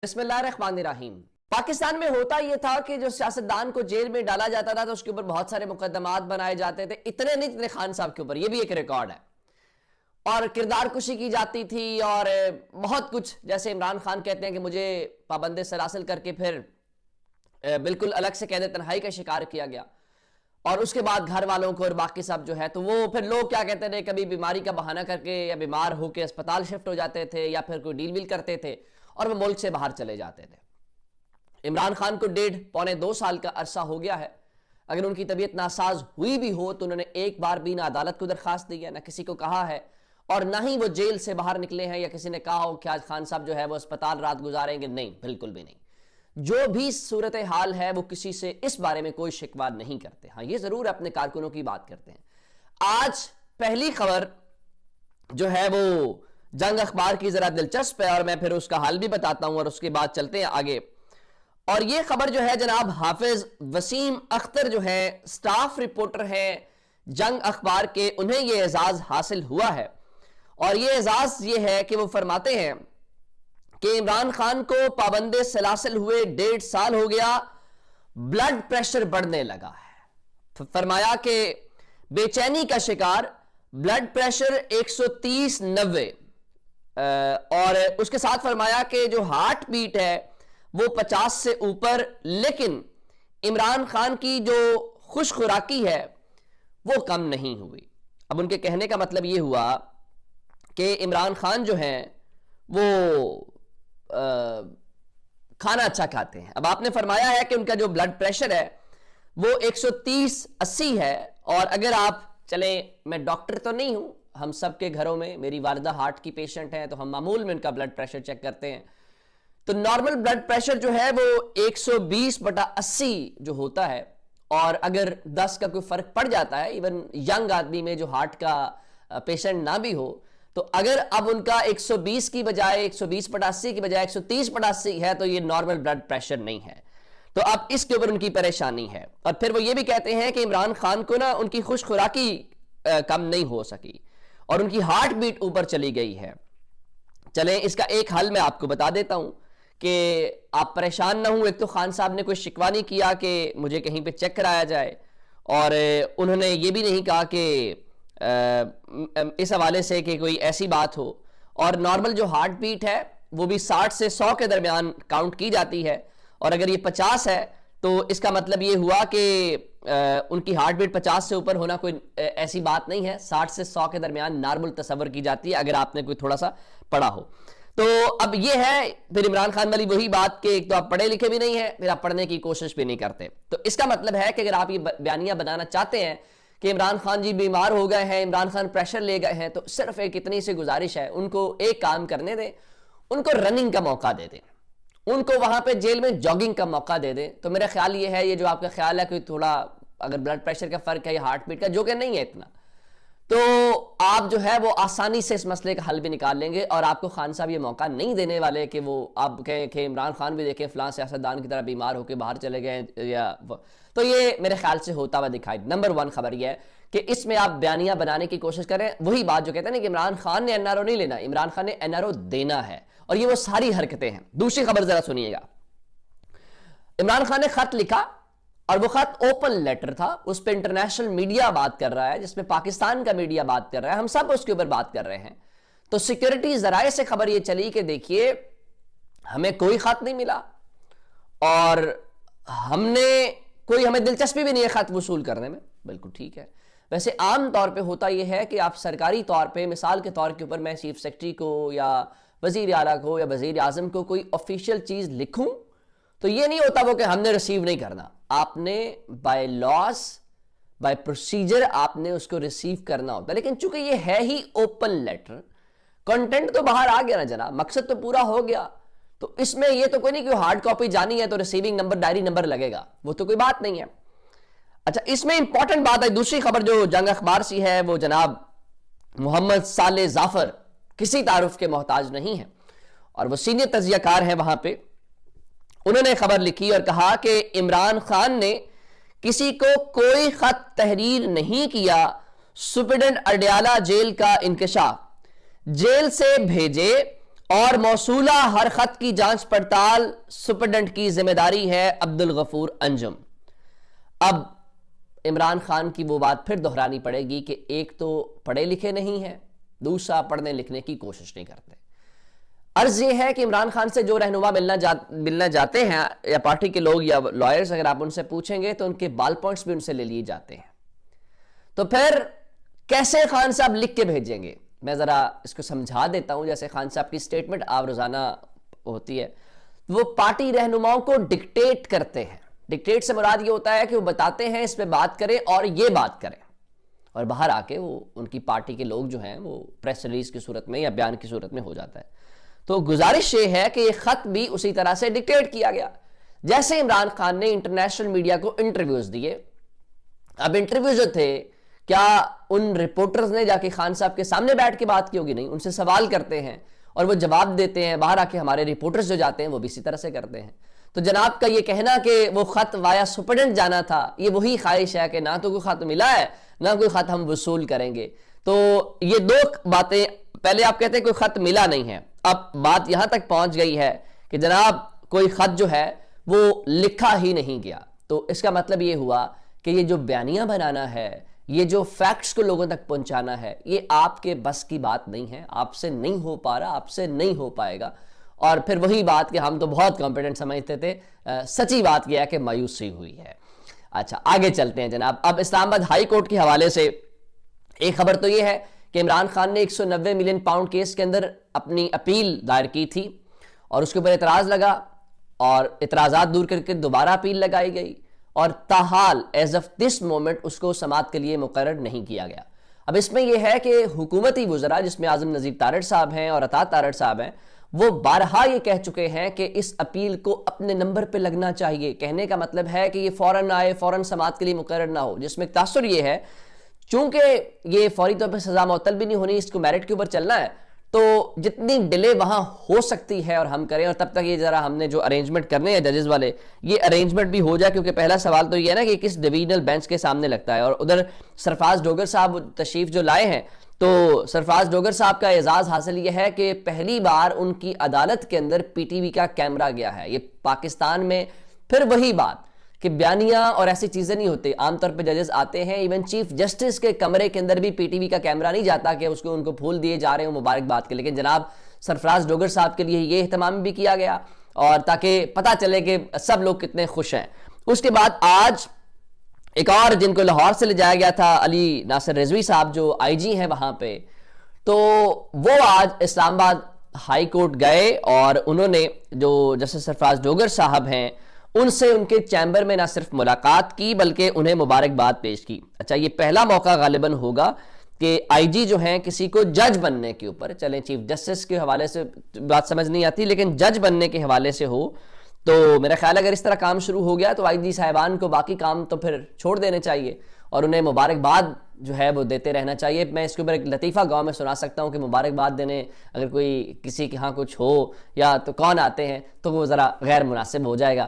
بسم اللہ الرحمن الرحیم۔ پاکستان میں ہوتا یہ تھا کہ جو سیاستدان کو جیل میں ڈالا جاتا تھا تو اس کے اوپر بہت سارے مقدمات بنائے جاتے تھے، اتنے نہیں جتنے خان صاحب کے اوپر، یہ بھی ایک ریکارڈ ہے، اور کردار کشی کی جاتی تھی اور بہت کچھ، جیسے عمران خان کہتے ہیں کہ مجھے پابند سلاسل کر کے پھر بالکل الگ سے قید تنہائی کا شکار کیا گیا، اور اس کے بعد گھر والوں کو اور باقی سب جو ہے تو وہ پھر لوگ کیا کہتے تھے، کبھی بیماری کا بہانہ کر کے یا بیمار ہو کے اسپتال شفٹ ہو جاتے تھے یا پھر کوئی ڈیل ویل کرتے تھے اور وہ ملک سے باہر چلے جاتے تھے۔ عمران خان کو 1.5-2 سال کا عرصہ ہو گیا ہے، اگر ان کی طبیعت ناساز ہوئی بھی ہو تو انہوں نے ایک بار بھی نہ عدالت کو درخواست دی ہے، نہ کسی کو کہا ہے، اور نہ ہی وہ جیل سے باہر نکلے ہیں یا کسی نے کہا ہو کہ آج خان صاحب جو ہے وہ اسپتال رات گزاریں گے، نہیں، بالکل بھی نہیں۔ جو بھی صورتحال ہے وہ کسی سے اس بارے میں کوئی شکوہ نہیں کرتے، ہاں یہ ضرور اپنے کارکنوں کی بات کرتے ہیں۔ آج پہلی خبر جو ہے وہ جنگ اخبار کی ذرا دلچسپ ہے اور میں پھر اس کا حل بھی بتاتا ہوں اور اس کے بعد چلتے ہیں آگے۔ اور یہ خبر جو ہے جناب حافظ وسیم اختر جو ہے سٹاف رپورٹر ہیں جنگ اخبار کے، انہیں یہ اعزاز حاصل ہوا ہے، اور یہ اعزاز یہ ہے کہ وہ فرماتے ہیں کہ عمران خان کو پابند سلاسل ہوئے 1.5 سال ہو گیا، بلڈ پریشر بڑھنے لگا ہے۔ فرمایا کہ بے چینی کا شکار، بلڈ پریشر 130/90، اور اس کے ساتھ فرمایا کہ جو ہارٹ بیٹ ہے وہ 50 سے اوپر، لیکن عمران خان کی جو خوش خوراکی ہے وہ کم نہیں ہوئی۔ اب ان کے کہنے کا مطلب یہ ہوا کہ عمران خان جو ہیں وہ کھانا اچھا کھاتے ہیں۔ اب آپ نے فرمایا ہے کہ ان کا جو بلڈ پریشر ہے وہ 130/80 ہے، اور اگر آپ چلیں، میں ڈاکٹر تو نہیں ہوں، ہم سب کے گھروں میں، میری والدہ ہارٹ کی پیشنٹ ہیں تو ہم معمول میں ان کا بلڈ پریشر چیک کرتے ہیں، تو نارمل بلڈ پریشر جو ہے وہ 120/80 جو ہوتا ہے، اور اگر 10 کا کوئی فرق پڑ جاتا ہے، ایون ینگ آدمی میں جو ہارٹ کا پیشنٹ نہ بھی ہو، تو اگر اب ان کا 120 کی بجائے 120/80 کی بجائے 130/80 ہے تو یہ نارمل بلڈ پریشر نہیں ہے، تو اب اس کے اوپر ان کی پریشانی ہے۔ اور پھر وہ یہ بھی کہتے ہیں کہ عمران خان کو نا ان کی خوش خوراکی کم نہیں ہو سکی اور ان کی ہارٹ بیٹ اوپر چلی گئی ہے۔ چلیں اس کا ایک حل میں آپ کو بتا دیتا ہوں کہ آپ پریشان نہ ہوں۔ ایک تو خان صاحب نے کوئی شکوہ نہیں کیا کہ مجھے کہیں پہ چیک کرایا جائے، اور انہوں نے یہ بھی نہیں کہا کہ اس حوالے سے کہ کوئی ایسی بات ہو، اور نارمل جو ہارٹ بیٹ ہے وہ بھی 60 سے 100 کے درمیان کاؤنٹ کی جاتی ہے، اور اگر یہ 50 ہے تو اس کا مطلب یہ ہوا کہ ان کی ہارٹ بیٹ 50 سے اوپر ہونا کوئی ایسی بات نہیں ہے، 60 سے 100 کے درمیان نارمل تصور کی جاتی ہے اگر آپ نے کوئی تھوڑا سا پڑھا ہو۔ تو اب یہ ہے پھر عمران خان والی وہی بات کہ ایک تو آپ پڑھے لکھے بھی نہیں ہیں، پھر آپ پڑھنے کی کوشش بھی نہیں کرتے، تو اس کا مطلب ہے کہ اگر آپ یہ بیانیہ بنانا چاہتے ہیں کہ عمران خان جی بیمار ہو گئے ہیں، عمران خان پریشر لے گئے ہیں، تو صرف ایک اتنی سی گزارش ہے، ان کو ایک کام کرنے دیں، ان کو رننگ کا موقع دے دیں، ان کو وہاں پہ جیل میں جاگنگ کا موقع دے دیں۔ تو میرا خیال یہ ہے، یہ جو آپ کا خیال ہے کہ تھوڑا اگر بلڈ پریشر کا فرق ہے یا ہارٹ بیٹ کا، جو کہ نہیں ہے اتنا، تو آپ جو ہے وہ آسانی سے اس مسئلے کا حل بھی نکال لیں گے، اور آپ کو خان صاحب یہ موقع نہیں دینے والے کہ وہ آپ کہیں کہ عمران خان بھی دیکھیں فلاں سیاستدان کی طرح بیمار ہو کے باہر چلے گئے، یا تو یہ میرے خیال سے ہوتا ہوا دکھائی۔ نمبر 1 خبر یہ ہے کہ اس میں آپ بیانیہ بنانے کی کوشش کریں، وہی بات جو کہتے ہیں کہ عمران خان نے NRO نہیں لینا، عمران خان نے NRO دینا ہے، اور یہ وہ ساری حرکتیں ہیں۔ دوسری خبر ذرا سنیے گا، عمران خان نے خط لکھا، اور وہ خط اوپن لیٹر تھا، اس پہ انٹرنیشنل میڈیا بات کر رہا ہے، جس میں پاکستان کا میڈیا بات کر رہا ہے، ہم سب اس کے اوپر بات کر رہے ہیں، تو سیکیورٹی ذرائع سے خبر یہ چلی کہ دیکھیے ہمیں کوئی خط نہیں ملا، اور ہمیں دلچسپی بھی نہیں ہے خط وصول کرنے میں۔ بالکل ٹھیک ہے، ویسے عام طور پہ ہوتا یہ ہے کہ آپ سرکاری طور پہ، مثال کے طور کے اوپر میں چیف سیکرٹری کو یا وزیر اعلیٰ کو یا وزیر اعظم کو کوئی آفیشیل چیز لکھوں تو یہ نہیں ہوتا وہ کہ ہم نے ریسیو نہیں کرنا، آپ نے بائی لاس، بائی پروسیجر آپ نے اس کو ریسیو کرنا ہوتا ہے، لیکن چونکہ یہ ہے ہی اوپن لیٹر، کنٹینٹ تو باہر آ گیا نا جناب، مقصد تو پورا ہو گیا، تو اس میں یہ تو کوئی نہیں کہ ہارڈ کاپی جانی ہے تو ریسیونگ نمبر، ڈائری نمبر لگے گا، وہ تو کوئی بات نہیں ہے۔ اچھا، اس میں امپورٹنٹ بات ہے، دوسری خبر جو جنگ اخبار سی ہے وہ جناب محمد صالح ظافر کسی تعارف کے محتاج نہیں ہے، اور وہ سینئر تجزیہ کار ہیں وہاں پہ، انہوں نے خبر لکھی اور کہا کہ عمران خان نے کسی کو کوئی خط تحریر نہیں کیا، سپرڈنٹ اڈیالہ جیل کا انکشاف، جیل سے بھیجے اور موصولہ ہر خط کی جانچ پڑتال سپرڈنٹ کی ذمہ داری ہے عبدالغفور انجم۔ اب عمران خان کی وہ بات پھر دہرانی پڑے گی کہ ایک تو پڑھے لکھے نہیں ہیں، دوسرا پڑھنے لکھنے کی کوشش نہیں کرتے۔ عرض یہ ہے کہ عمران خان سے جو رہنما ملنا جاتے ہیں یا پارٹی کے لوگ یا لائرز، اگر آپ ان سے پوچھیں گے تو ان کے بال پوائنٹس بھی ان سے لے لیے جاتے ہیں۔ تو پھر کیسے خان صاحب لکھ کے بھیجیں گے؟ میں ذرا اس کو سمجھا دیتا ہوں۔ جیسے خان صاحب کی سٹیٹمنٹ آپ روزانہ ہوتی ہے، وہ پارٹی رہنماؤں کو ڈکٹیٹ کرتے ہیں۔ ڈکٹیٹ سے مراد یہ ہوتا ہے کہ وہ بتاتے ہیں اس پہ بات کریں اور یہ بات کریں، اور باہر آ کے وہ ان کی پارٹی کے لوگ جو ہیں وہ پریس ریلیز کی صورت میں یا بیان کی صورت میں ہو جاتا ہے۔ تو گزارش یہ ہے کہ یہ خط بھی اسی طرح سے ڈکٹیٹ کیا گیا، جیسے عمران خان نے انٹرنیشنل میڈیا کو انٹرویوز دیے۔ اب انٹرویو جو تھے، کیا ان رپورٹرز نے جا کے خان صاحب کے سامنے بیٹھ کے بات کی ہوگی؟ نہیں، ان سے سوال کرتے ہیں اور وہ جواب دیتے ہیں۔ باہر آ کے ہمارے رپورٹرز جو جاتے ہیں وہ بھی اسی طرح سے کرتے ہیں۔ تو جناب کا یہ کہنا کہ وہ خط وایا سپرڈنٹ جانا تھا، یہ وہی خواہش ہے کہ نہ تو کوئی خط ملا ہے نہ کوئی خط ہم وصول کریں گے۔ تو یہ دو باتیں، پہلے آپ کہتے ہیں کوئی خط ملا نہیں ہے، اب بات یہاں تک پہنچ گئی ہے کہ جناب کوئی خط جو ہے وہ لکھا ہی نہیں گیا۔ تو اس کا مطلب یہ ہوا کہ یہ جو بیانیہ بنانا ہے، یہ جو فیکٹس کو لوگوں تک پہنچانا ہے، یہ آپ کے بس کی بات نہیں ہے، آپ سے نہیں ہو پا رہا، آپ سے نہیں ہو پائے گا۔ اور پھر وہی بات کہ ہم تو بہت کمپیٹنٹ سمجھتے تھے، سچی بات یہ ہے کہ مایوسی ہوئی ہے۔ اچھا آگے چلتے ہیں جناب۔ اب اسلام آباد ہائی کورٹ کے حوالے سے ایک خبر تو یہ ہے کہ عمران خان نے 190 ملین پاؤنڈ کیس کے اندر اپنی اپیل دائر کی تھی اور اس کے اوپر اعتراض لگا، اور اعتراضات دور کر کے دوبارہ اپیل لگائی گئی، اور تاحال ایز آف دس مومنٹ اس کو سماعت کے لیے مقرر نہیں کیا گیا۔ اب اس میں یہ ہے کہ حکومتی وزراء، جس میں اعظم نذیر تارڑ صاحب ہیں اور عطا تارڑ صاحب ہیں، وہ بارہا یہ کہہ چکے ہیں کہ اس اپیل کو اپنے نمبر پہ لگنا چاہیے۔ کہنے کا مطلب ہے کہ یہ فوراً آئے، فوراً سماعت کے لیے مقرر نہ ہو، جس میں تاثر یہ ہے چونکہ یہ فوری طور پہ سزا معطل بھی نہیں ہونی، اس کو میرٹ کے اوپر چلنا ہے، تو جتنی ڈیلے وہاں ہو سکتی ہے اور ہم کریں، اور تب تک یہ ذرا ہم نے جو ارینجمنٹ کرنے ہیں ججز والے، یہ ارینجمنٹ بھی ہو جائے، کیونکہ پہلا سوال تو یہ ہے نا کہ کس ڈویژنل بینچ کے سامنے لگتا ہے۔ اور ادھر سرفراز ڈوگر صاحب تشریف جو لائے ہیں، تو سرفراز ڈوگر صاحب کا اعزاز حاصل یہ ہے کہ پہلی بار ان کی عدالت کے اندر پی ٹی وی کا کیمرہ گیا ہے۔ یہ پاکستان میں پھر وہی بات کہ بیانیہ اور ایسی چیزیں نہیں ہوتی، عام طور پہ ججز آتے ہیں، ایون چیف جسٹس کے کمرے کے اندر بھی پی ٹی وی کا کیمرہ نہیں جاتا کہ اس کو ان کو پھول دیے جا رہے ہیں مبارکباد کے، لیکن جناب سرفراز ڈوگر صاحب کے لیے یہ اہتمام بھی کیا گیا، اور تاکہ پتہ چلے کہ سب لوگ کتنے خوش ہیں۔ اس کے بعد آج ایک اور جن کو لاہور سے لے جایا گیا تھا، علی ناصر رضوی صاحب جو آئی جی ہیں وہاں پہ، تو وہ آج اسلام آباد ہائی کورٹ گئے اور انہوں نے جو جسٹس سرفراز ڈوگر صاحب ہیں ان سے ان کے چیمبر میں نہ صرف ملاقات کی بلکہ انہیں مبارکباد پیش کی۔ اچھا یہ پہلا موقع غالباً ہوگا کہ آئی جی جو ہیں کسی کو جج بننے کے اوپر، چلیں چیف جسٹس کے حوالے سے بات سمجھ نہیں آتی لیکن جج بننے کے حوالے سے ہو، تو میرا خیال اگر اس طرح کام شروع ہو گیا تو آئی جی صاحبان کو باقی کام تو پھر چھوڑ دینے چاہیے اور انہیں مبارکباد جو ہے وہ دیتے رہنا چاہیے۔ میں اس کے اوپر ایک لطیفہ گاؤں میں سنا سکتا ہوں کہ مبارکباد دینے اگر کوئی کسی کے ہاں کچھ ہو یا تو کون آتے ہیں تو وہ ذرا غیر مناسب ہو جائے گا۔